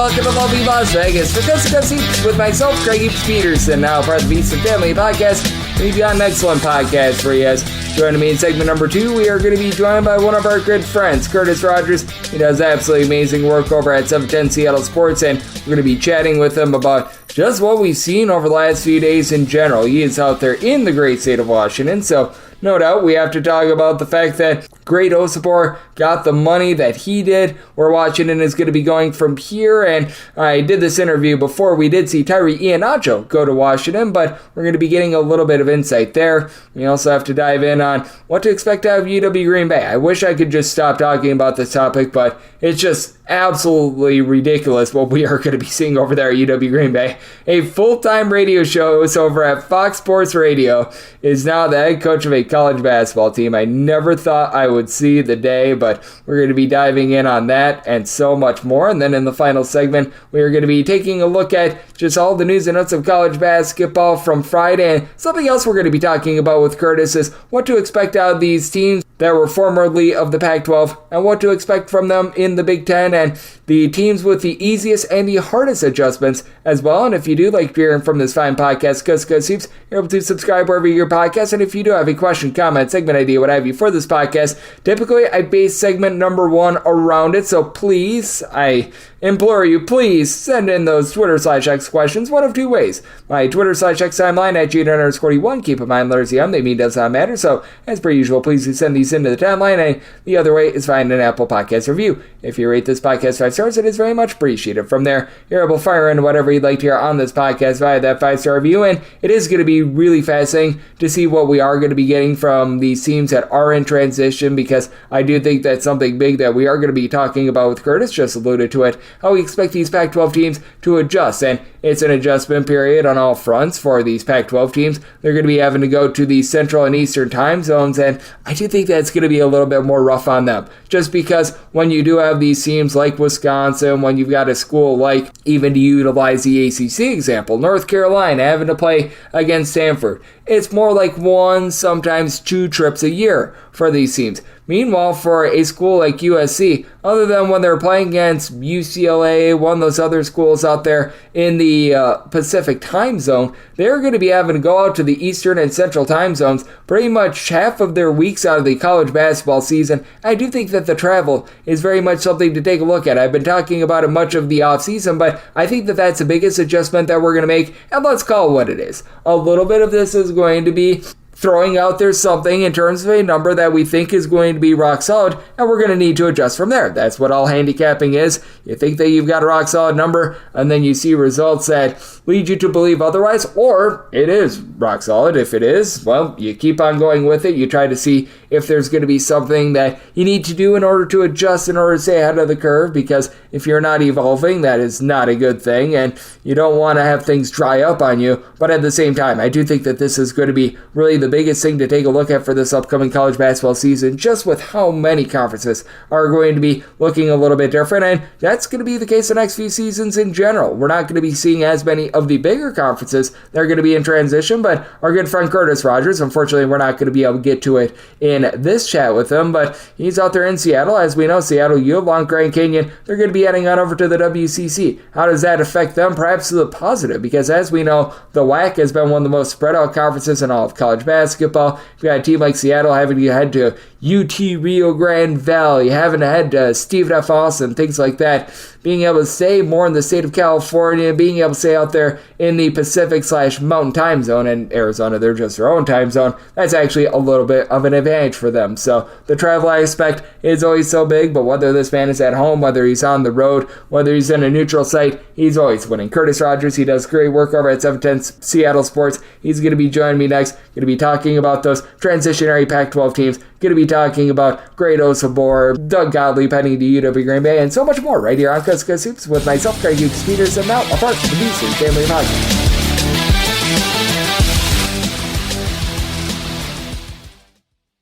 welcome to lovely Las Vegas for Discussing with myself, Craig Peterson, now part of the Beast and Family podcast. We've got an excellent podcast for you guys. Joining me in segment number 2, we are going to be joined by one of our good friends, Curtis Rogers. He does absolutely amazing work over at 710 Seattle Sports, and we're going to be chatting with him about just what we've seen over the last few days in general. He is out there in the great state of Washington, so no doubt we have to talk about the fact that great Osabor got the money that he did, where Washington is going to be going from here. And I did this interview before we did see Tyree Iheanacho go to Washington, but we're going to be getting a little bit of insight there. We also have to dive in on what to expect out of UW Green Bay. I wish I could just stop talking about this topic, but it's just absolutely ridiculous what we are going to be seeing over there at UW Green Bay. A full-time radio show over at Fox Sports Radio is now the head coach of a college basketball team. I never thought I would see the day, but we're going to be diving in on that and so much more. And then in the final segment, we are going to be taking a look at just all the news and notes of college basketball from Friday. And something else we're going to be talking about with Curtis is what to expect out of these teams that were formerly of the Pac-12 and what to expect from them in the Big Ten, and the teams with the easiest and the hardest adjustments as well. And if you do like hearing from this fine podcast, Go Soups, you're able to subscribe wherever you get your podcast. And if you do have a question, comment, segment idea, what have you for this podcast, typically I base segment number 1 around it. So please, I implore you, please send in those Twitter/X questions one of two ways. My Twitter/X timeline at Jada_41. Keep in mind, letters EM, they mean does not matter. So as per usual, please do send these into the timeline. And the other way is find an Apple Podcast review. If you rate this podcast 5 stars, it is very much appreciated. From there, you're able to fire in whatever you'd like to hear on this podcast via that 5-star review. And it is going to be really fascinating to see what we are going to be getting from these teams that are in transition, because I do think that's something big that we are going to be talking about with Curtis, just alluded to it, how we expect these Pac-12 teams to adjust. And it's an adjustment period on all fronts for these Pac-12 teams. They're going to be having to go to the Central and Eastern time zones, and I do think that's going to be a little bit more rough on them, just because when you do have these teams like Wisconsin, when you've got a school like, even to utilize the ACC example, North Carolina having to play against Stanford, it's more like 1, sometimes 2 trips a year for these teams. Meanwhile, for a school like USC, other than when they're playing against UCLA, one of those other schools out there in the Pacific time zone, they're going to be having to go out to the Eastern and Central time zones pretty much half of their weeks out of the college basketball season. I do think that the travel is very much something to take a look at. I've been talking about it much of the offseason, but I think that that's the biggest adjustment that we're going to make, and let's call it what it is. A little bit of this is going to be throwing out there something in terms of a number that we think is going to be rock solid, and we're going to need to adjust from there. That's what all handicapping is. You think that you've got a rock solid number, and then you see results that lead you to believe otherwise, or it is rock solid. If it is, well, you keep on going with it. You try to see if there's going to be something that you need to do in order to adjust, in order to stay ahead of the curve, because if you're not evolving, that is not a good thing, and you don't want to have things dry up on you. But at the same time, I do think that this is going to be really the biggest thing to take a look at for this upcoming college basketball season, just with how many conferences are going to be looking a little bit different, and that's going to be the case the next few seasons in general. We're not going to be seeing as many of the bigger conferences that are going to be in transition, but our good friend Curtis Rogers, unfortunately, we're not going to be able to get to it in this chat with him, but he's out there in Seattle. As we know, Seattle, U, along Grand Canyon, they're going to be heading on over to the WCC. How does that affect them? Perhaps to the positive, because as we know, the WAC has been one of the most spread out conferences in all of college basketball. You've got a team like Seattle having to head to UT Rio Grande Valley, having to head to Stephen F. Austin, things like that. Being able to stay more in the state of California, being able to stay out there in the Pacific/Mountain time zone, and Arizona, they're just their own time zone. That's actually a little bit of an advantage for them. So the travel aspect is always so big, but whether this man is at home, whether he's on the road, whether he's in a neutral site, he's always winning. Curtis Rogers, he does great work over at 710 Seattle Sports. He's going to be joining me next. Going to be talking about those transitionary Pac-12 teams. Going to be talking about great Osabor, Doug Gottlieb heading to UW Green Bay, and so much more right here on Go Soups with myself, Craig Peterson, now a part of the Beast and Family Podcast.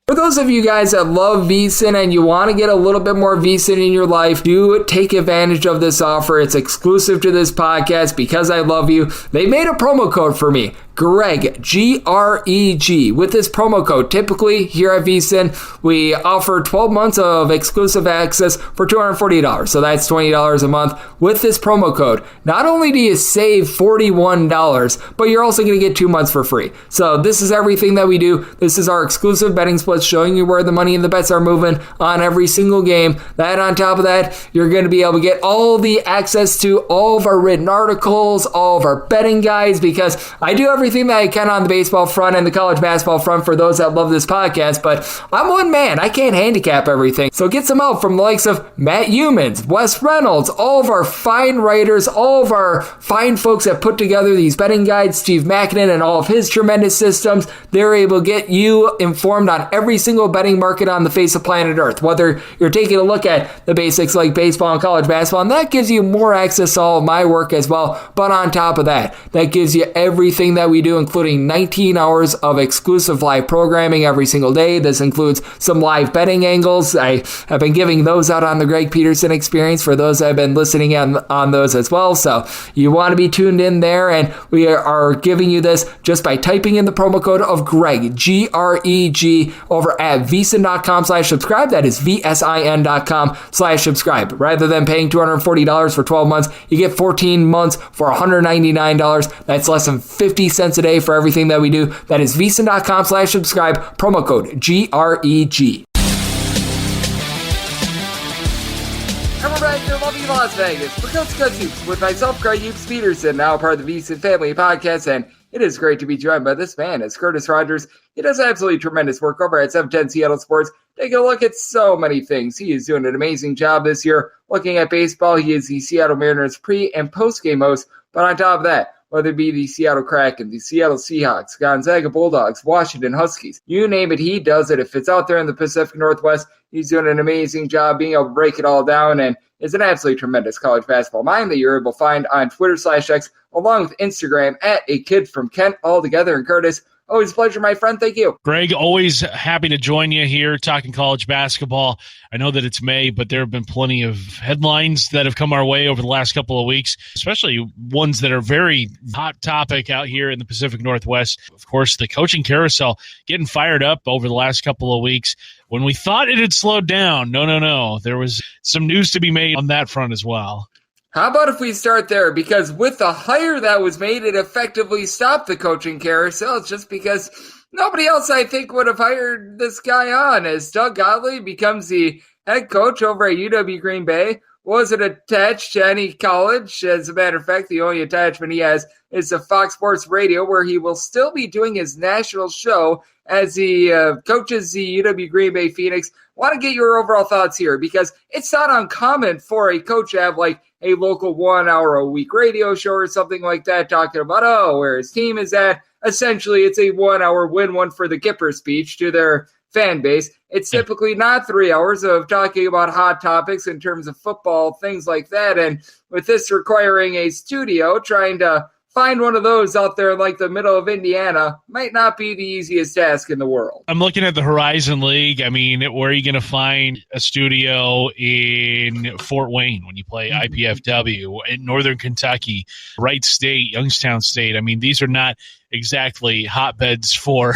For those of you guys that love VSiN and you want to get a little bit more VSiN in your life, do take advantage of this offer. It's exclusive to this podcast because I love you. They made a promo code for me. Greg, G-R-E-G. With this promo code, typically here at VSiN, we offer 12 months of exclusive access for $240. So that's $20 a month. With this promo code, not only do you save $41, but you're also going to get 2 months for free. So this is everything that we do. This is our exclusive betting splits showing you where the money and the bets are moving on every single game. That on top of that, you're going to be able to get all the access to all of our written articles, all of our betting guides, because I do everything that I can on the baseball front and the college basketball front for those that love this podcast, but I'm one man. I can't handicap everything. So get some help from the likes of Matt Humans, Wes Reynolds, all of our fine writers, all of our fine folks that put together these betting guides, Steve Mackinnon and all of his tremendous systems. They're able to get you informed on every single betting market on the face of planet Earth, whether you're taking a look at the basics like baseball and college basketball, and that gives you more access to all of my work as well. But on top of that, that gives you everything that we do, including 19 hours of exclusive live programming every single day. This includes some live betting angles. I have been giving those out on the Greg Peterson Experience for those that have been listening on those as well. So you want to be tuned in there, and we are giving you this just by typing in the promo code of Greg, G-R-E-G, over at VSiN.com/subscribe. That is VSIN.com/subscribe. Rather than paying $240 for 12 months, you get 14 months for $199. That's less than 50 cents a day for everything that we do. That is VSiN.com/subscribe, promo code GREG. And we're back here in lovely Las Vegas for Coach Hoops with myself, Greg Peterson, now part of the VSiN Family Podcast, and it is great to be joined by this man, as Curtis Rogers. He does absolutely tremendous work over at 710 Seattle Sports. Taking a look at so many things. He is doing an amazing job this year looking at baseball. He is the Seattle Mariners pre- and post-game host, but on top of that, whether it be the Seattle Kraken, the Seattle Seahawks, Gonzaga Bulldogs, Washington Huskies, you name it, he does it. If it's out there in the Pacific Northwest, he's doing an amazing job being able to break it all down, and is an absolutely tremendous college basketball mind that you're able to find on Twitter/X, along with Instagram at A Kid From Kent, all together. And Curtis, always a pleasure, my friend. Thank you. Greg, always happy to join you here talking college basketball. I know that it's May, but there have been plenty of headlines that have come our way over the last couple of weeks, especially ones that are very hot topic out here in the Pacific Northwest. Of course, the coaching carousel getting fired up over the last couple of weeks. When we thought it had slowed down, no. There was some news to be made on that front as well. How about if we start there? Because with the hire that was made, it effectively stopped the coaching carousel. It's just because nobody else, I think, would have hired this guy on, as Doug Gottlieb becomes the head coach over at UW Green Bay. Wasn't attached to any college. As a matter of fact, the only attachment he has is to Fox Sports Radio, where he will still be doing his national show as he coaches the UW Green Bay Phoenix. I want to get your overall thoughts here, because it's not uncommon for a coach to have like a local 1 hour a week radio show or something like that, talking about, where his team is at. Essentially, it's a 1 hour win one for the Gipper speech to their fan base. It's typically not 3 hours of talking about hot topics in terms of football, things like that. And with this requiring a studio, trying to find one of those out there in like the middle of Indiana might not be the easiest task in the world. I'm looking at the Horizon League. I mean, where are you going to find a studio in Fort Wayne when you play IPFW, in Northern Kentucky, Wright State, Youngstown State? I mean, these are not exactly hotbeds for,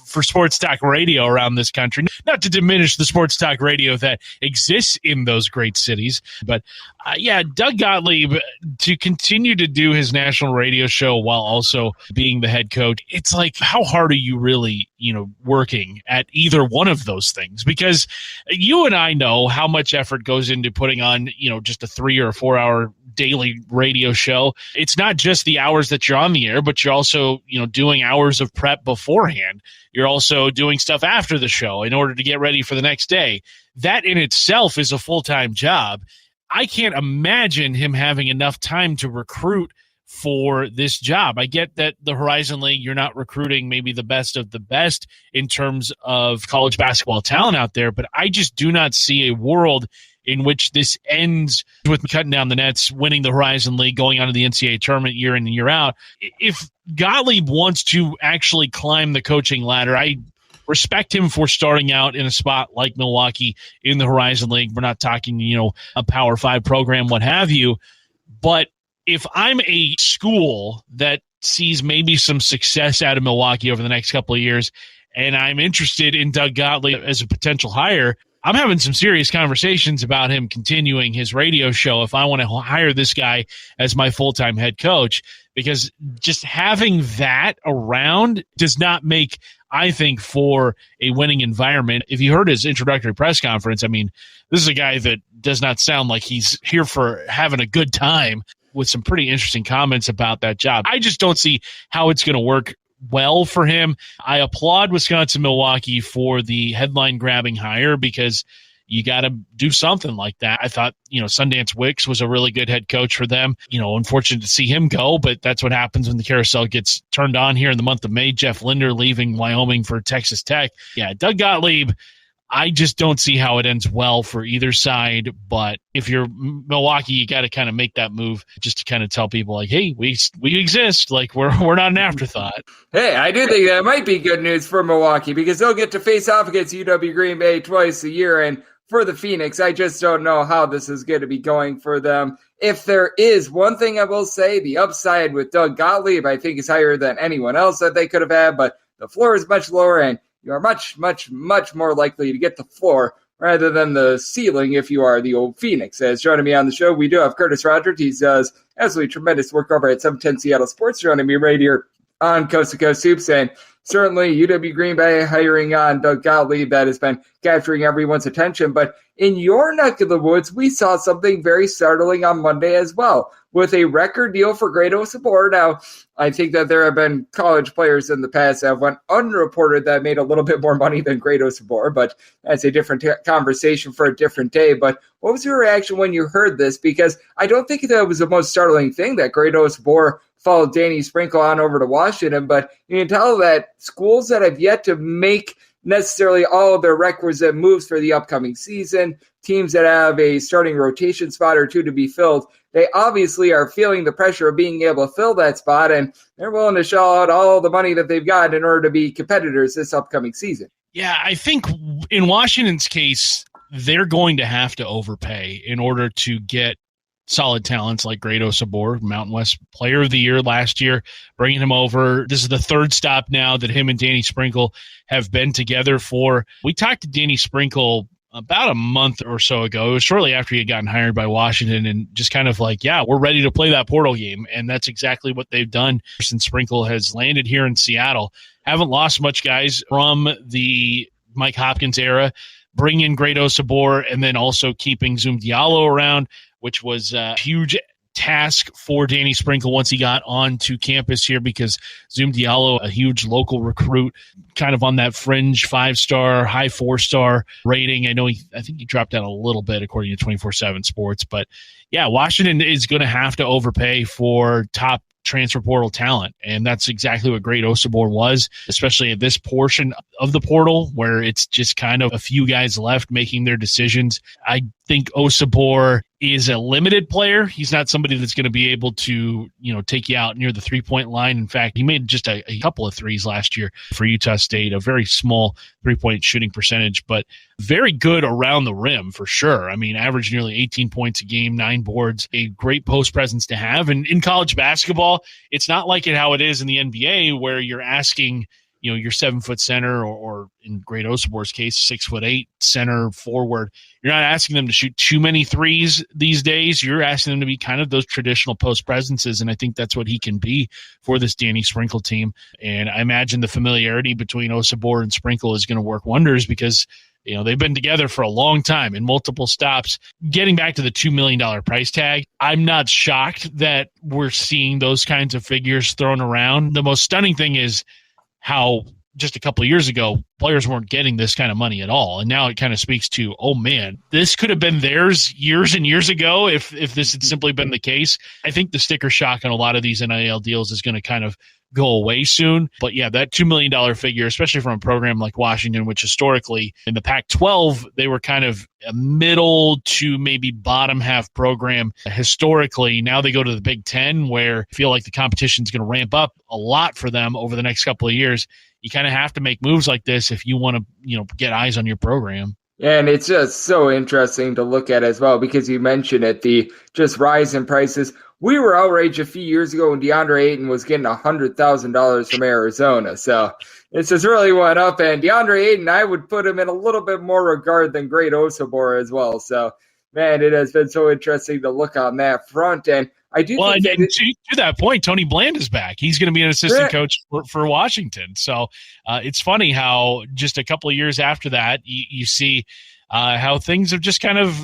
for sports talk radio around this country. Not to diminish the sports talk radio that exists in those great cities, but Doug Gottlieb, to continue to do his national radio show while also being the head coach, it's like, how hard are you really, working at either one of those things? Because you and I know how much effort goes into putting on, just a 3 or 4 hour daily radio show. It's not just the hours that you're on the air, but you're also, doing hours of prep beforehand. You're also doing stuff after the show in order to get ready for the next day. That in itself is a full-time job. I can't imagine him having enough time to recruit for this job. I get that the Horizon League, you're not recruiting maybe the best of the best in terms of college basketball talent out there, but I just do not see a world in which this ends with cutting down the nets, winning the Horizon League, going on to the NCAA tournament year in and year out. If Gottlieb wants to actually climb the coaching ladder, I respect him for starting out in a spot like Milwaukee in the Horizon League. We're not talking, a Power 5 program, what have you. But if I'm a school that sees maybe some success out of Milwaukee over the next couple of years, and I'm interested in Doug Gottlieb as a potential hire, I'm having some serious conversations about him continuing his radio show if I want to hire this guy as my full-time head coach, because just having that around does not make, I think, for a winning environment. If you heard his introductory press conference, I mean, this is a guy that does not sound like he's here for having a good time, with some pretty interesting comments about that job. I just don't see how it's going to work well for him. I applaud Wisconsin-Milwaukee for the headline-grabbing hire, because you got to do something like that. I thought, Sundance Wicks was a really good head coach for them. Unfortunate to see him go, but that's what happens when the carousel gets turned on here in the month of May. Jeff Linder leaving Wyoming for Texas Tech. Yeah, Doug Gottlieb, I just don't see how it ends well for either side. But if you're Milwaukee, you got to kind of make that move just to kind of tell people like, hey, we exist. Like we're not an afterthought. Hey, I do think that might be good news for Milwaukee, because they'll get to face off against UW Green Bay twice a year. And for the Phoenix, I just don't know how this is going to be going for them. If there is one thing I will say, the upside with Doug Gottlieb, I think, is higher than anyone else that they could have had, but the floor is much lower, and you are much, much, much more likely to get the floor rather than the ceiling if you are the old Phoenix. As joining me on the show, we do have Curtis Rogers. He does absolutely tremendous work over at 710 Seattle Sports, joining me right here on Coast to Coast Hoops. And certainly UW Green Bay hiring on Doug Gottlieb, that has been capturing everyone's attention. But in your neck of the woods, we saw something very startling on Monday as well, with a record deal for Great Osabor. Now, I think that there have been college players in the past that went unreported that made a little bit more money than Great Osabor, but that's a different conversation for a different day. But what was your reaction when you heard this? Because I don't think that was the most startling thing that Great Osabor followed Danny Sprinkle on over to Washington, but you can tell that schools that have yet to make necessarily all of their requisite moves for the upcoming season, teams that have a starting rotation spot or two to be filled, they obviously are feeling the pressure of being able to fill that spot, and they're willing to shell out all the money that they've got in order to be competitors this upcoming season. Yeah, I think in Washington's case, they're going to have to overpay in order to get solid talents like Great Osabor, Mountain West Player of the Year last year, bringing him over. This is the third stop now that him and Danny Sprinkle have been together for. We talked to Danny Sprinkle about a month or so ago. It was shortly after he had gotten hired by Washington, and just kind of like, yeah, we're ready to play that portal game. And that's exactly what they've done since Sprinkle has landed here in Seattle. Haven't lost much guys from the Mike Hopkins era. Bring in Great Osabor, and then also keeping Zoom Diallo around, which was a huge task for Danny Sprinkle once he got onto campus here, because Zoom Diallo, a huge local recruit, kind of on that fringe 5-star, high 4-star rating. I think he dropped out a little bit according to 24/7 Sports, but yeah, Washington is going to have to overpay for top transfer portal talent, and that's exactly what Great Osabor was, especially at this portion of the portal where it's just kind of a few guys left making their decisions. I think Osabor is a limited player. He's not somebody that's going to be able to, take you out near the 3-point line. In fact, he made just a couple of threes last year for Utah State, a very small 3-point shooting percentage, but very good around the rim for sure. I mean, averaged nearly 18 points a game, 9 boards, a great post presence to have. And in college basketball, it's not like how it is in the NBA where you're asking, your 7-foot center, or in Great Osabor's case, 6'8" center forward. You're not asking them to shoot too many threes these days. You're asking them to be kind of those traditional post presences, and I think that's what he can be for this Danny Sprinkle team. And I imagine the familiarity between Osabor and Sprinkle is going to work wonders, because they've been together for a long time in multiple stops. Getting back to the $2 million price tag, I'm not shocked that we're seeing those kinds of figures thrown around. The most stunning thing is how just a couple of years ago, players weren't getting this kind of money at all. And now it kind of speaks to, oh man, this could have been theirs years and years ago if this had simply been the case. I think the sticker shock on a lot of these NIL deals is going to kind of go away soon. But yeah, that $2 million figure, especially from a program like Washington, which historically in the Pac-12, they were kind of a middle to maybe bottom half program historically. Now they go to the Big Ten, where I feel like the competition is going to ramp up a lot for them over the next couple of years. You kind of have to make moves like this if you want to, get eyes on your program. And it's just so interesting to look at as well because you mentioned it, the just rise in prices. We were outraged a few years ago when DeAndre Ayton was getting $100,000 from Arizona. So it's just really went up. And DeAndre Ayton, I would put him in a little bit more regard than great Osabor as well. So, man, it has been so interesting to look on that front. And I do think to that point, Tony Bland is back. He's going to be an assistant coach for Washington. So it's funny how just a couple of years after that, you see how things have just kind of,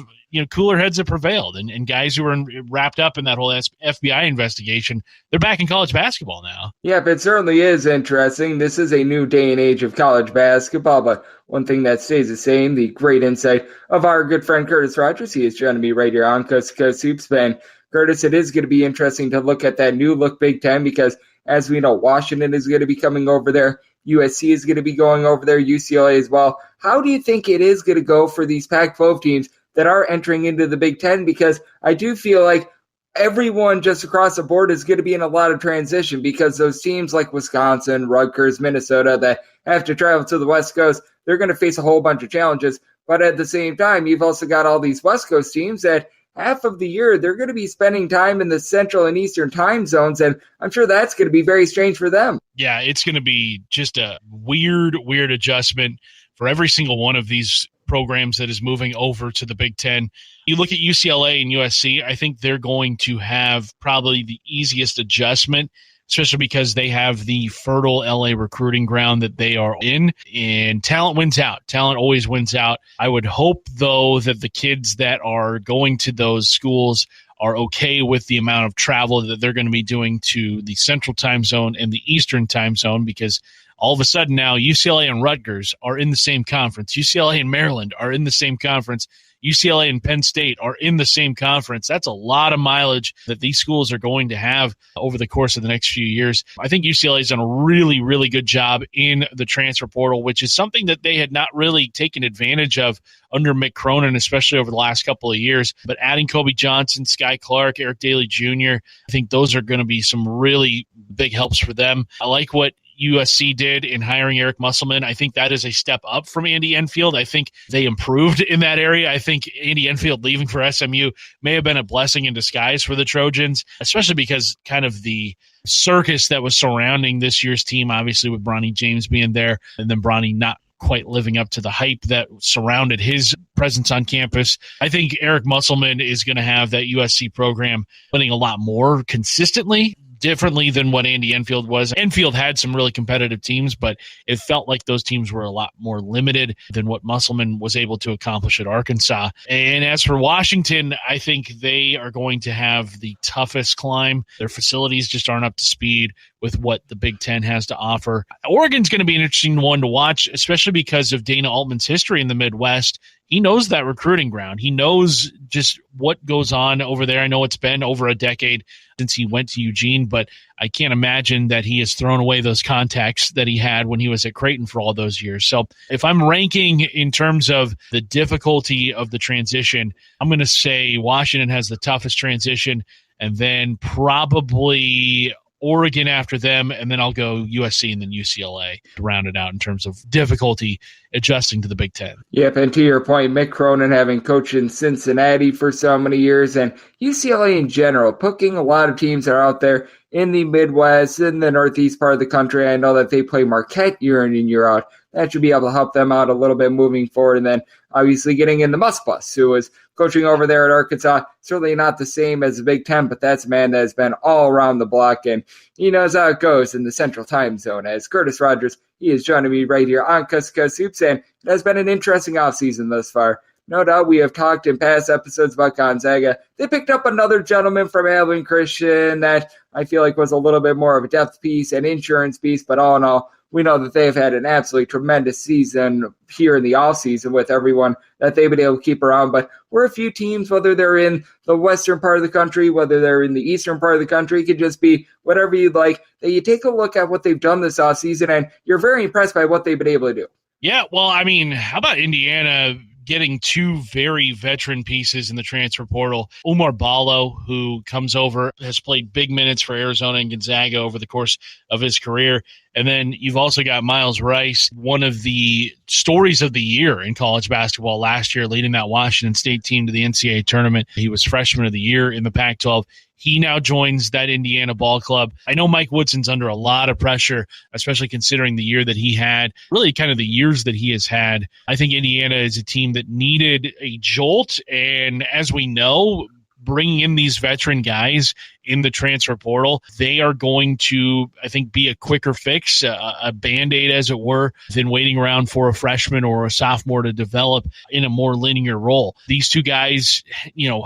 cooler heads have prevailed, and guys who were wrapped up in that whole FBI investigation, they're back in college basketball now. Yeah, it certainly is interesting. This is a new day and age of college basketball, but one thing that stays the same, the great insight of our good friend Curtis Rogers. He is joining me right here on Coast to Coast Hoops. Ben, Curtis, it is going to be interesting to look at that new look Big Ten because, as we know, Washington is going to be coming over there. USC is going to be going over there, UCLA as well. How do you think it is going to go for these Pac-12 teams that are entering into the Big Ten? Because I do feel like everyone just across the board is going to be in a lot of transition because those teams like Wisconsin, Rutgers, Minnesota that have to travel to the West Coast, they're going to face a whole bunch of challenges. But at the same time, you've also got all these West Coast teams that half of the year, they're going to be spending time in the Central and Eastern time zones, and I'm sure that's going to be very strange for them. Yeah, it's going to be just a weird adjustment for every single one of these programs that is moving over to the Big Ten. You look at UCLA and USC, I think they're going to have probably the easiest adjustment, especially because they have the fertile LA recruiting ground that they are in, and talent wins out. Talent always wins out. I would hope, though, that the kids that are going to those schools are okay with the amount of travel that they're going to be doing to the Central time zone and the Eastern time zone, because all of a sudden now UCLA and Rutgers are in the same conference. UCLA and Maryland are in the same conference. UCLA and Penn State are in the same conference. That's a lot of mileage that these schools are going to have over the course of the next few years. I think UCLA has done a really good job in the transfer portal, which is something that they had not really taken advantage of under Mick Cronin, especially over the last couple of years. But adding Kobe Johnson, Sky Clark, Eric Daly Jr., I think those are going to be some really big helps for them. I like what USC did in hiring Eric Musselman. I think that is a step up from Andy Enfield. I think they improved in that area. I think Andy Enfield leaving for SMU may have been a blessing in disguise for the Trojans, especially because kind of the circus that was surrounding this year's team, obviously with Bronny James being there, and then Bronny not quite living up to the hype that surrounded his presence on campus. I think Eric Musselman is going to have that USC program winning a lot more consistently, differently than what Andy Enfield was. Enfield had some really competitive teams, but it felt like those teams were a lot more limited than what Musselman was able to accomplish at Arkansas. And as for Washington, I think they are going to have the toughest climb. Their facilities just aren't up to speed with what the Big Ten has to offer. Oregon's going to be an interesting one to watch, especially because of Dana Altman's history in the Midwest. He knows that recruiting ground. He knows just what goes on over there. I know it's been over a decade since he went to Eugene, but I can't imagine that he has thrown away those contacts that he had when he was at Creighton for all those years. So if I'm ranking in terms of the difficulty of the transition, I'm going to say Washington has the toughest transition, and then probably Oregon after them, and then I'll go USC and then UCLA to round it out in terms of difficulty adjusting to the Big Ten. Yep, and to your point, Mick Cronin having coached in Cincinnati for so many years, and UCLA in general, picking a lot of teams that are out there in the Midwest, in the Northeast part of the country. I know that they play Marquette year in and year out. That should be able to help them out a little bit moving forward. And then obviously getting in the Musbus, who was coaching over there at Arkansas. Certainly not the same as the Big Ten, but that's a man that has been all around the block, and he knows how it goes in the Central Time Zone. As Curtis Rogers, he is joining me right here on Coast to Coast Hoops, and it has been an interesting offseason thus far. No doubt we have talked in past episodes about Gonzaga. They picked up another gentleman from Abilene Christian that I feel like was a little bit more of a depth piece and insurance piece, but all in all, we know that they've had an absolutely tremendous season here in the offseason with everyone that they've been able to keep around. But we're a few teams, whether they're in the western part of the country, whether they're in the eastern part of the country, it could just be whatever you'd like, that you take a look at what they've done this offseason, and you're very impressed by what they've been able to do. Yeah, well, I mean, how about Indiana getting two very veteran pieces in the transfer portal? Umar Ballo, who comes over, has played big minutes for Arizona and Gonzaga over the course of his career. And then you've also got Miles Rice, one of the stories of the year in college basketball last year, leading that Washington State team to the NCAA tournament. He was freshman of the year in the Pac-12. He now joins that Indiana ball club. I know Mike Woodson's under a lot of pressure, especially considering the year that he had, really kind of the years that he has had. I think Indiana is a team that needed a jolt, and as we know, bringing in these veteran guys in the transfer portal, they are going to, I think, be a quicker fix, a Band-Aid, as it were, than waiting around for a freshman or a sophomore to develop in a more linear role. These two guys,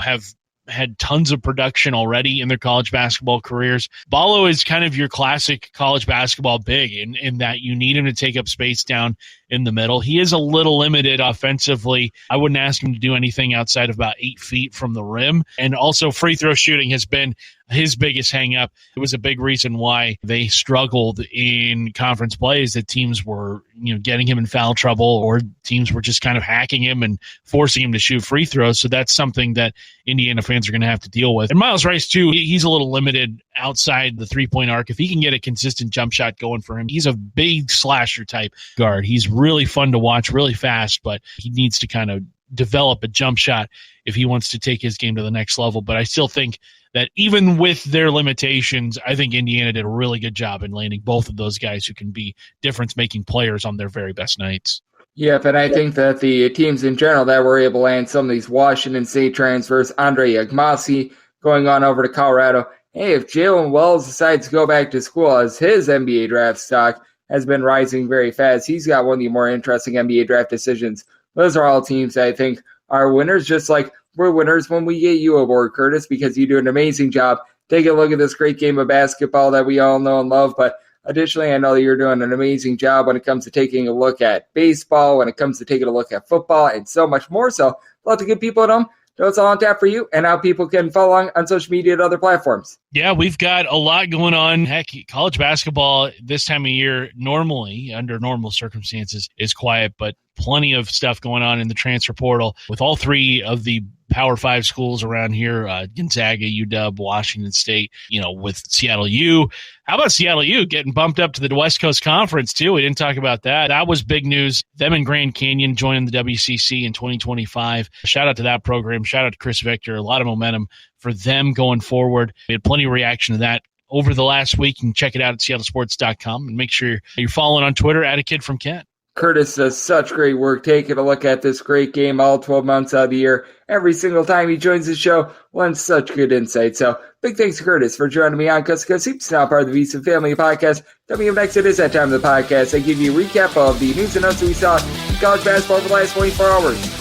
have had tons of production already in their college basketball careers. Ballo is kind of your classic college basketball big in that you need him to take up space down in the middle. He is a little limited offensively. I wouldn't ask him to do anything outside of about 8 feet from the rim. And also free throw shooting has been his biggest hang up. It was a big reason why they struggled in conference play, is that teams were, getting him in foul trouble, or teams were just kind of hacking him and forcing him to shoot free throws. So that's something that Indiana fans are going to have to deal with. And Miles Rice, too, he's a little limited outside the three-point arc. If he can get a consistent jump shot going for him, he's a big slasher type guard. He's really fun to watch, really fast, but he needs to kind of develop a jump shot if he wants to take his game to the next level. But I still think that even with their limitations, I think Indiana did a really good job in landing both of those guys who can be difference-making players on their very best nights. Yep, and I think that the teams in general that were able to land some of these Washington State transfers, Andre Agmasi going on over to Colorado. Hey, if Jalen Wells decides to go back to school, as his NBA draft stock has been rising very fast, he's got one of the more interesting NBA draft decisions. Those are all teams that I think are winners, just like we're winners when we get you aboard, Curtis, because you do an amazing job. Take a look at this great game of basketball that we all know and love, but additionally, I know that you're doing an amazing job when it comes to taking a look at baseball, when it comes to taking a look at football, and so much more. So, lots of good people at home. That's all on tap for you, and how people can follow along on social media and other platforms. Yeah, we've got a lot going on. Heck, college basketball this time of year, normally, under normal circumstances, is quiet, but plenty of stuff going on in the transfer portal with all three of the Power 5 schools around here, Gonzaga, UW, Washington State, with Seattle U. How about Seattle U getting bumped up to the West Coast Conference, too? We didn't talk about that. That was big news. Them and Grand Canyon joining the WCC in 2025. Shout out to that program. Shout out to Chris Victor. A lot of momentum for them going forward. We had plenty of reaction to that over the last week. You can check it out at seattlesports.com, and make sure you're following on Twitter at @AKidFromKent. Curtis does such great work taking a look at this great game all 12 months out of the year. Every single time he joins the show, lends such good insight. So big thanks to Curtis for joining me on Coast to Coast Hoops, now part of the VSiN Family Podcast. Coming up next, it is that time of the podcast. I give you a recap of the news and notes that we saw in college basketball over the last 24 hours.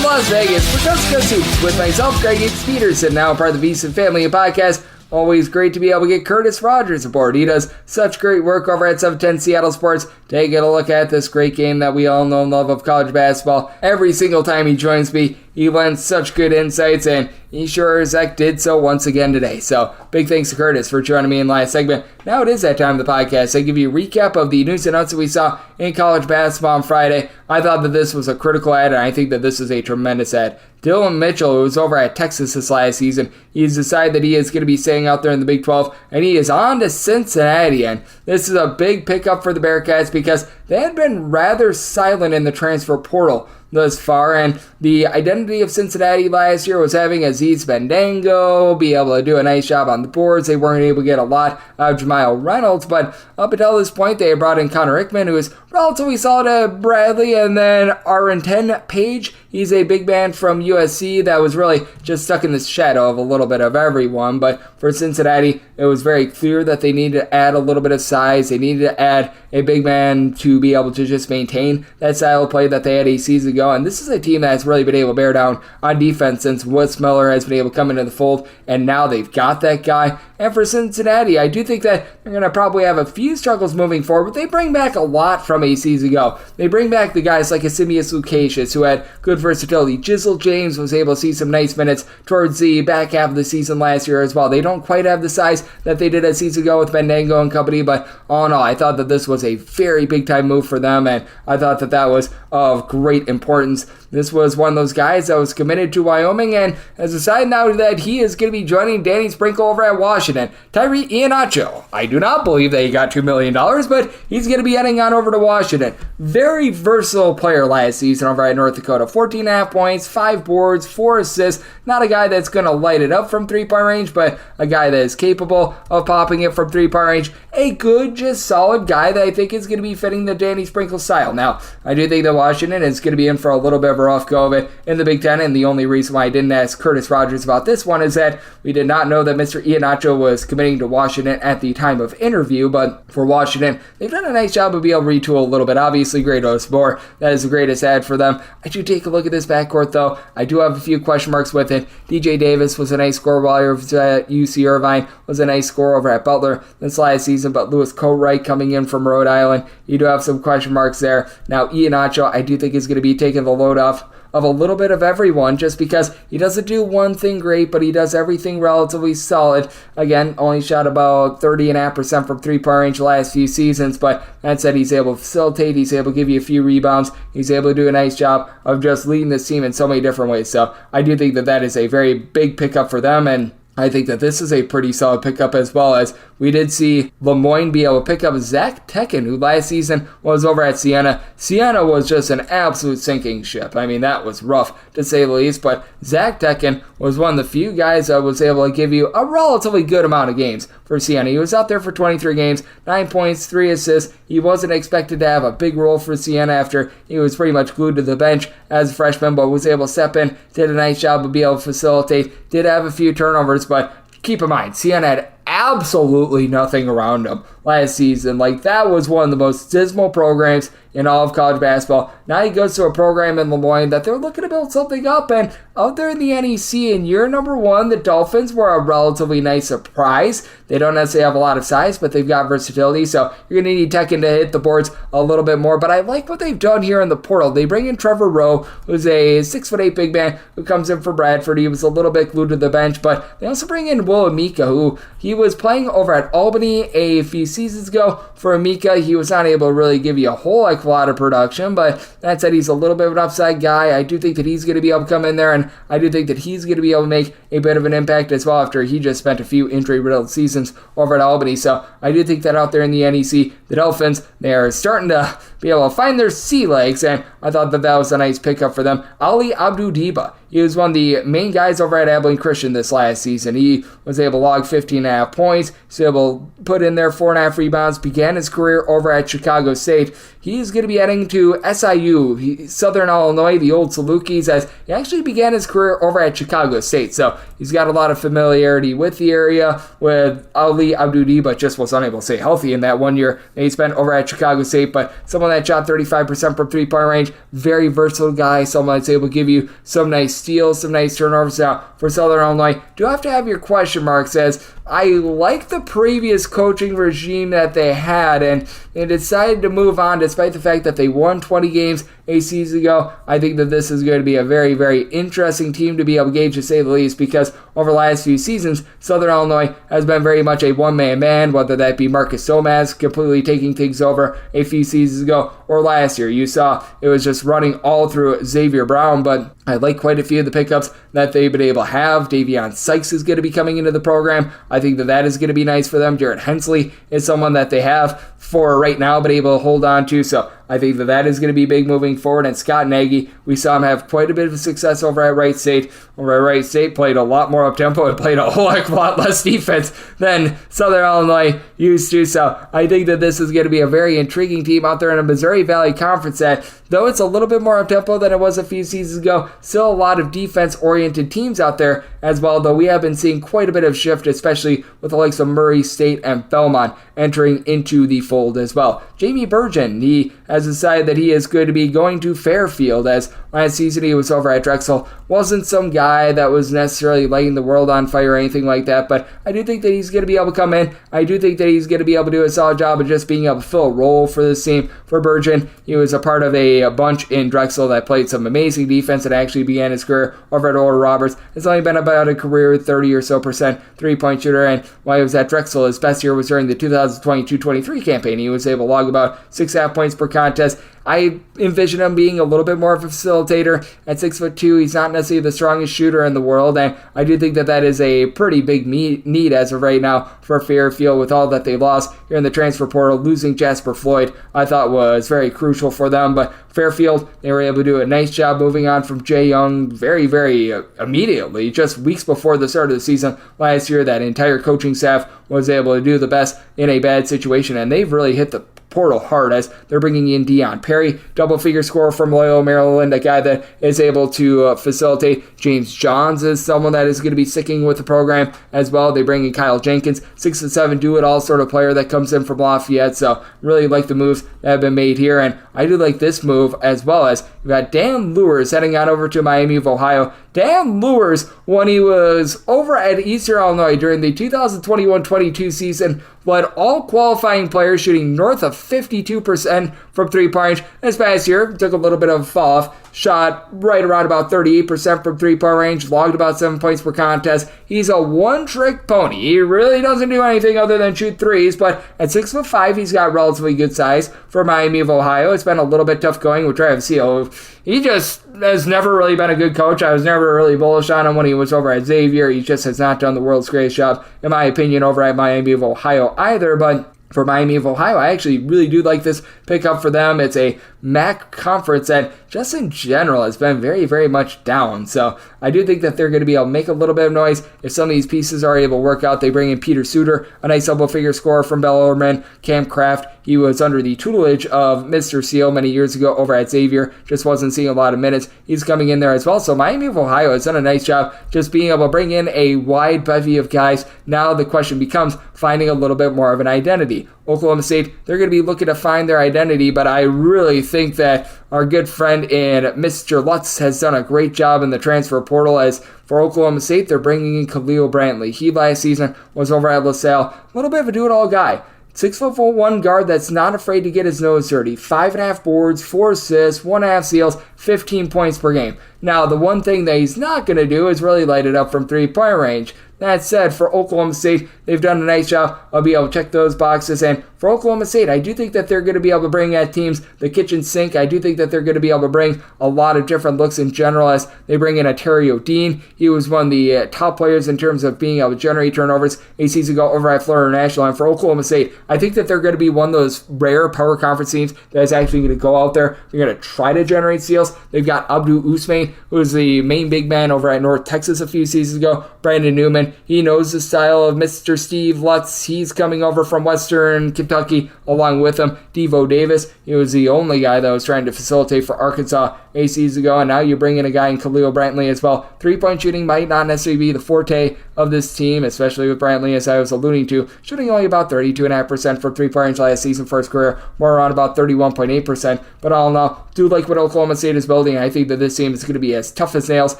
Las Vegas for Coast to Coast Hoops with myself, Greg Peterson, now part of the VSiN Family Podcast. Always great to be able to get Curtis Rogers aboard. He does such great work over at 710 Seattle Sports. Taking a look at this great game that we all know and love of college basketball. Every single time he joins me, he lends such good insights, and he sure as heck did so once again today. So, big thanks to Curtis for joining me in the last segment. Now it is that time of the podcast. I give you a recap of the news and notes that we saw in college basketball on Friday. I thought that this was a critical ad, and I think that this is a tremendous ad. Dylan Mitchell, who was over at Texas this last season, he's decided that he is going to be staying out there in the Big 12, and he is on to Cincinnati. And this is a big pickup for the Bearcats because they had been rather silent in the transfer portal thus far, and the identity of Cincinnati last year was having Aziz Bandango be able to do a nice job on the boards. They weren't able to get a lot out of Jamile Reynolds, but up until this point, they had brought in Connor Hickman, who was relatively solid at Bradley, and then RN10 Page. He's a big man from USC that was really just stuck in the shadow of a little bit of everyone, but for Cincinnati, it was very clear that they needed to add a little bit of size. They needed to add a big man to be able to just maintain that style of play that they had a season ago, and this is a team that's really been able to bear down on defense since Wes Miller has been able to come into the fold, and now they've got that guy. And for Cincinnati, I do think that they're going to probably have a few struggles moving forward, but they bring back a lot from a season ago. They bring back the guys like Asimius Lucasius, who had good versatility. Jizzle James was able to see some nice minutes towards the back half of the season last year as well. They don't quite have the size that they did a season ago with Bandango and company, but all in all, I thought that this was a very big-time move for them, and I thought that that was of great importance. this was one of those guys that was committed to Wyoming, and as a side note that he is going to be joining Danny Sprinkle over at Washington. Tyree Iheanacho, I do not believe that he got $2 million, but he's going to be heading on over to Washington. Very versatile player last season over at North Dakota. 14.5 points, 5 boards, 4 assists. Not a guy that's going to light it up from three-point range, but a guy that is capable of popping it from three-point range. A good, just solid guy that I think is going to be fitting the Danny Sprinkle style. Now, I do think that Washington is going to be in for a little bit of a rough go of it in the Big Ten, and the only reason why I didn't ask Curtis Rogers about this one is that we did not know that Mr. Iheanacho was committing to Washington at the time of interview, but for Washington, they've done a nice job of being able to retool a little bit. Obviously, great Osabor. That is the greatest ad for them. I do take a look at this backcourt, though. I do have a few question marks with it. DJ Davis was a nice scorer while he was at UC Irvine, was a nice scorer over at Butler this last season, but Lewis Coatwright coming in from Rhode Island, you do have some question marks there. Now, Iheanacho, I do think is going to be taking the load off of a little bit of everyone, just because he doesn't do one thing great, but he does everything relatively solid. Again, only shot about 30.5% from three-point range the last few seasons, but that said, he's able to facilitate, he's able to give you a few rebounds, he's able to do a nice job of just leading this team in so many different ways. So I do think that that is a very big pickup for them, and I think that this is a pretty solid pickup, as well as we did see Lemoyne be able to pick up Zach Tekken, who last season was over at Siena. Siena was just an absolute sinking ship. I mean, that was rough to say the least, but Zach Tekken was one of the few guys that was able to give you a relatively good amount of games for Siena. He was out there for 23 games, 9 points, 3 assists. He wasn't expected to have a big role for Siena after he was pretty much glued to the bench as a freshman, but was able to step in, did a nice job of being able to facilitate, did have a few turnovers, but keep in mind, Siena had absolutely nothing around him last season. Like, that was one of the most dismal programs in all of college basketball. Now he goes to a program in Lemoyne that they're looking to build something up, and out there in the NEC in year number 1, the Dolphins were a relatively nice surprise. They don't necessarily have a lot of size, but they've got versatility, so you're going to need Tekken to hit the boards a little bit more, but I like what they've done here in the portal. They bring in Trevor Rowe, who's a 6'8" big man who comes in for Bradford. He was a little bit glued to the bench, but they also bring in Will Amika, who he was playing over at Albany a few seasons ago. For Amika, he was not able to really give you a whole lot of production, but that said, he's a little bit of an upside guy. I do think that he's going to be able to come in there, and I do think that he's going to be able to make a bit of an impact as well after he just spent a few injury-riddled seasons over at Albany. So I do think that out there in the NEC, the Dolphins, they are starting to be able to find their sea legs, and I thought that that was a nice pickup for them. Ali Abdu-Diba, he was one of the main guys over at Abilene Christian this last season. He was able to log 15.5 points, was able to put in there 4.5 rebounds, began his career over at Chicago State. He's going to be heading to SIU, Southern Illinois, the old Salukis, as he actually began his career over at Chicago State. So he's got a lot of familiarity with the area, with Ali Abdu-Diba, just was unable to stay healthy in that 1 year that he spent over at Chicago State, but someone that shot 35% from three-point range, very versatile guy, someone that's able to give you some nice steals, some nice turnovers. Now, for Southern Illinois, do have to have your question marks, as I like the previous coaching regime that they had, and they decided to move on despite the fact that they won 20 games a season ago. I think that this is going to be a very, very interesting team to be able to gauge, to say the least, because over the last few seasons, Southern Illinois has been very much a one-man band, whether that be Marcus Somaz completely taking things over a few seasons ago, or last year. You saw it was just running all through Xavier Brown, but I like quite a few of the pickups that they've been able to have. Davion Sykes is going to be coming into the program. I think that that is going to be nice for them. Jarrett Hensley is someone that they have for right now, but able to hold on to. So I think that that is going to be big moving forward. And Scott Nagy, we saw him have quite a bit of success over at Wright State. Over at Wright State, played a lot more up-tempo and played a whole heck of a lot less defense than Southern Illinois used to. So I think that this is going to be a very intriguing team out there in a Missouri Valley Conference that, though it's a little bit more up-tempo than it was a few seasons ago, still a lot of defense-oriented teams out there as well, though we have been seeing quite a bit of shift, especially with the likes of Murray State and Belmont entering into the fold as well. Jamie Burgeon, he has decided that he is going to be going to Fairfield, as last season he was over at Drexel. Wasn't some guy that was necessarily lighting the world on fire or anything like that, but I do think that he's going to be able to come in. I do think that he's going to be able to do a solid job of just being able to fill a role for this team. For Burgeon, he was a part of a bunch in Drexel that played some amazing defense and actually began his career over at Oral Roberts. It's only been about a career 30 or so % three-point shooter, and while he was at Drexel, his best year was during the 2022-23 campaign. He was able to log about 6.5 points per contest. I envision him being a little bit more of a facilitator. At 6'2", he's not necessarily the strongest shooter in the world, and I do think that is a pretty big need as of right now for Fairfield with all that they lost here in the transfer portal. Losing Jasper Floyd, I thought was very crucial for them, but Fairfield, they were able to do a nice job moving on from Jay Young very, very immediately, just weeks before the start of the season last year. That entire coaching staff was able to do the best in a bad situation, and they've really hit the portal hard as they're bringing in Deion Perry, double-figure scorer from Loyola Maryland, a guy that is able to facilitate. James Johns is someone that is going to be sticking with the program as well. They bring in Kyle Jenkins, 6'7", do-it-all sort of player that comes in from Lafayette, so really like the moves that have been made here, and I do like this move as well as you've got Dan Lewers heading on over to Miami of Ohio. Dan Lewers, when he was over at Eastern Illinois during the 2021-22 season, led all qualifying players shooting north of 52% from three-point range. This past year, took a little bit of a fall off, shot right around about 38% from three-point range, logged about 7 points per contest. He's a one-trick pony. He really doesn't do anything other than shoot threes, but at 6'5", he's got relatively good size for Miami of Ohio. It's been a little bit tough going with Travis Seal. He just has never really been a good coach. I was never really bullish on him when he was over at Xavier. He just has not done the world's greatest job, in my opinion, over at Miami of Ohio either, but for Miami of Ohio, I actually really do like this pickup for them. It's a MAC conference that just in general has been very, very much down. So I do think that they're going to be able to make a little bit of noise if some of these pieces are able to work out. They bring in Peter Suter, a nice double-figure scorer from Bellarmine. Cam Kraft, he was under the tutelage of Mr. Seal many years ago over at Xavier. Just wasn't seeing a lot of minutes. He's coming in there as well. So Miami of Ohio has done a nice job just being able to bring in a wide bevy of guys. Now the question becomes finding a little bit more of an identity. Oklahoma State, they're going to be looking to find their identity, but I really think that our good friend in Mr. Lutz has done a great job in the transfer portal. As for Oklahoma State, they're bringing in Khalil Brantley. He last season was over at LaSalle, a little bit of a do-it-all guy. 6'1" guard that's not afraid to get his nose dirty. 5.5 boards, 4 assists, 1.5 steals, 15 points per game. Now, the one thing that he's not going to do is really light it up from three-point range. That said, for Oklahoma State, they've done a nice job of being able to check those boxes. And for Oklahoma State, I do think that they're going to be able to bring at teams the kitchen sink. I do think that they're going to be able to bring a lot of different looks in general as they bring in Terry Dean. He was one of the top players in terms of being able to generate turnovers a season ago over at Florida National. And for Oklahoma State, I think that they're going to be one of those rare power conference teams that is actually going to go out there. They're going to try to generate steals. They've got Abdul Usman, who was the main big man over at North Texas a few seasons ago. Brandon Newman, he knows the style of Mr. Steve Lutz. He's coming over from Western Kentucky along with him. Devo Davis, he was the only guy that was trying to facilitate for Arkansas a season ago, and now you bring in a guy in Khalil Brantley as well. Three-point shooting might not necessarily be the forte of this team, especially with Brantley, as I was alluding to, shooting only about 32.5% from three-point range last season for his career, more around about 31.8%. But all in all, do like what Oklahoma State is building. I think that this team is going to be as tough as nails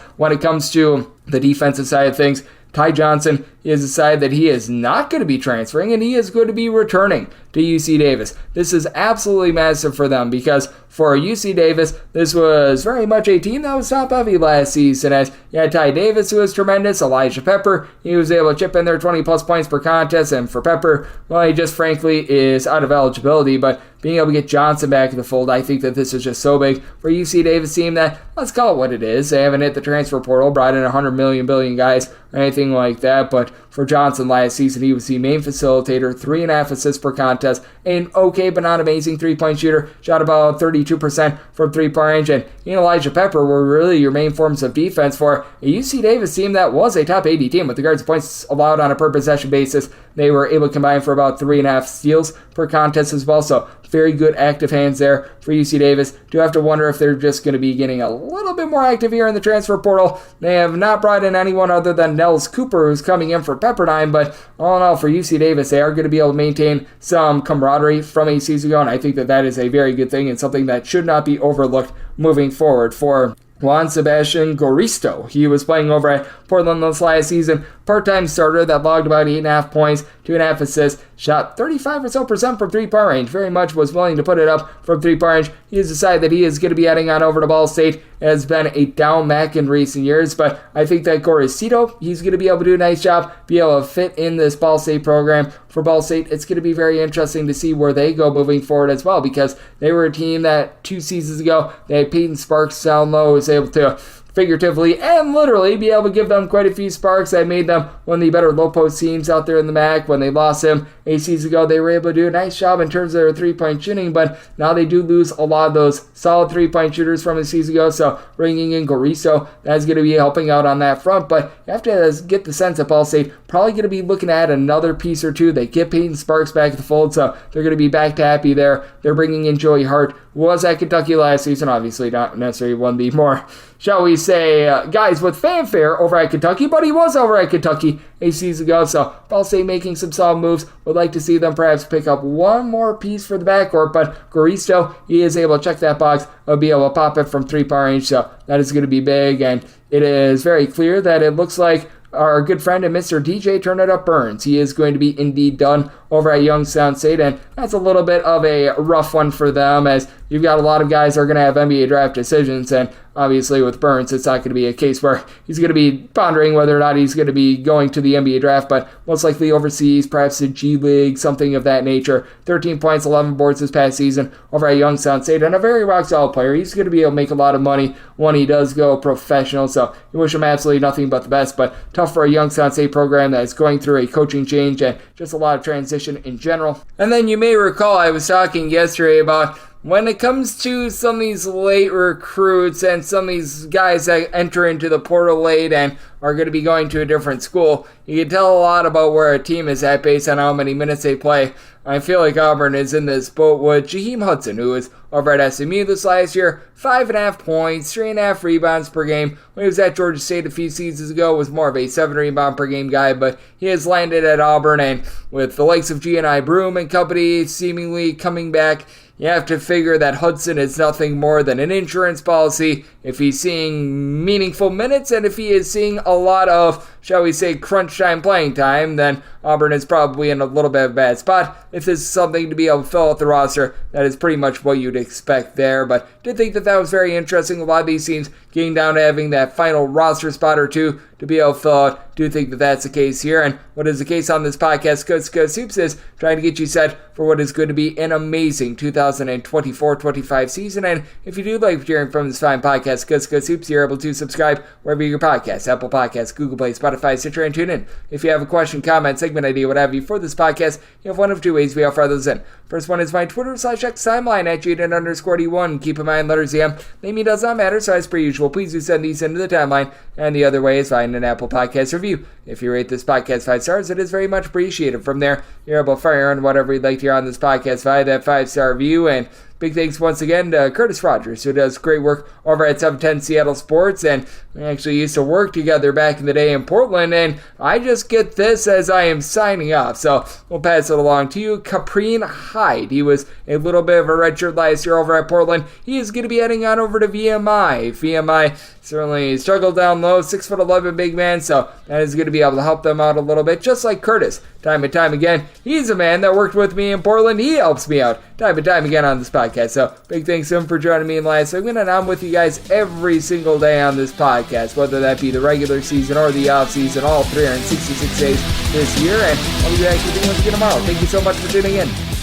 when it comes to the defensive side of things. Ty Johnson has decided that he is not going to be transferring and he is going to be returning to UC Davis. This is absolutely massive for them because for UC Davis, this was very much a team that was top heavy last season. As you had Ty Davis, who was tremendous, Elijah Pepper, he was able to chip in there 20 plus points per contest, and for Pepper, well, he just frankly is out of eligibility, but being able to get Johnson back in the fold, I think that this is just so big for UC Davis team that, let's call it what it is. They haven't hit the transfer portal, brought in 100 billion guys or anything like that, but for Johnson last season, he was the main facilitator, 3.5 assists per contest, an okay but not amazing three-point shooter, shot about 32% from three-point range, and he and Elijah Pepper were really your main forms of defense for a UC Davis team that was a top 80 team with regards to points allowed on a per possession basis. They were able to combine for about 3.5 steals per contest as well, so very good active hands there for UC Davis. Do have to wonder if they're just going to be getting a little bit more active here in the transfer portal. They have not brought in anyone other than Nels Cooper, who's coming in for Pepperdine, but all in all, for UC Davis, they are going to be able to maintain some camaraderie from a season ago, and I think that that is a very good thing and something that should not be overlooked moving forward. For Juan Sebastian Goristo, he was playing over at Portland this last season. Part-time starter that logged about 8.5 points, 2.5 assists, shot 35% or so from three-point range. Very much was willing to put it up from three-point range. He has decided that he is going to be heading on over to Ball State. It has been a down Mac in recent years, but I think that Goricito, he's going to be able to do a nice job, be able to fit in this Ball State program. For Ball State, it's going to be very interesting to see where they go moving forward as well, because they were a team that 2 seasons ago, they had Peyton Sparks down low, was able to figuratively and literally be able to give them quite a few sparks. That made them one of the better low post teams out there in the MAC. When they lost him 8 seasons ago, they were able to do a nice job in terms of their three-point shooting, but now they do lose a lot of those solid three-point shooters from a season ago, so bringing in Goriso, that's going to be helping out on that front, but you have to get the sense that Ball State probably going to be looking at another piece or two. They get Peyton Sparks back at the fold, so they're going to be back to happy there. They're bringing in Joey Hart, who was at Kentucky last season, obviously not necessarily one of the more, shall we say, guys with fanfare over at Kentucky, but he was over at Kentucky 8 seasons ago, so Ball State making some solid moves. Would like to see them perhaps pick up one more piece for the backcourt, but Goristo, he is able to check that box, will be able to pop it from three-point range, so that is going to be big, and it is very clear that it looks like our good friend and Mr. DJ Turn It Up Burns, he is going to be indeed done over at Youngstown State, and that's a little bit of a rough one for them, as you've got a lot of guys that are going to have NBA draft decisions, and obviously with Burns, it's not going to be a case where he's going to be pondering whether or not he's going to be going to the NBA draft, but most likely overseas, perhaps the G League, something of that nature. 13 points, 11 boards this past season over at Youngstown State, and a very rock-solid player. He's going to be able to make a lot of money when he does go professional, so we wish him absolutely nothing but the best, but tough for a Youngstown State program that is going through a coaching change and just a lot of transition in general. And then you may recall I was talking yesterday about when it comes to some of these late recruits and some of these guys that enter into the portal late and are going to be going to a different school, you can tell a lot about where a team is at based on how many minutes they play. I feel like Auburn is in this boat with Jaheim Hudson, who was over at SMU this last year, 5.5 points, 3.5 rebounds per game. When he was at Georgia State a few seasons ago, was more of a 7 rebound per game guy, but he has landed at Auburn, and with the likes of G&I Broom and company seemingly coming back, you have to figure that Hudson is nothing more than an insurance policy if he's seeing meaningful minutes, and if he is seeing a lot of, shall we say, crunch time playing time, then Auburn is probably in a little bit of a bad spot. If this is something to be able to fill out the roster, that is pretty much what you'd expect there, but did think that that was very interesting. A lot of these teams getting down to having that final roster spot or two to be able to fill out. Do think that that's the case here, and what is the case on this podcast, Coast to Coast Hoops, is trying to get you set for what is going to be an amazing 2024-25 season, and if you do like hearing from this fine podcast, Coast to Coast Hoops, you're able to subscribe wherever you get your podcasts, Apple Podcasts, Google Play, Spotify, Stitcher, and TuneIn. If you have a question, comment, segment idea, what have you for this podcast, you have one of two ways we all fire those in. First one is my Twitter/X timeline at Jaden_D1. Keep in mind, letters EM. Name does not matter, so as per usual, please do send these into the timeline. And the other way is find an Apple Podcast review. If you rate this podcast 5 stars, it is very much appreciated. From there, you're able to fire on whatever you'd like to hear on this podcast via that 5-star review. And big thanks once again to Curtis Rogers, who does great work over at 710 Seattle Sports, and we actually used to work together back in the day in Portland, and I just get this as I am signing off, so we'll pass it along to you. Caprine Hyde, he was a little bit of a redshirt last year over at Portland. He is going to be heading on over to VMI. VMI certainly struggled down low, 6'11" big man, so that is going to be able to help them out a little bit, just like Curtis. Time and time again, he's a man that worked with me in Portland. He helps me out time and time again on this podcast, so big thanks to him for joining me in last segment, and I'm with you guys every single day on this podcast, whether that be the regular season or the off season, all 366 days this year, and I'll be back with you once again tomorrow. Thank you so much for tuning in.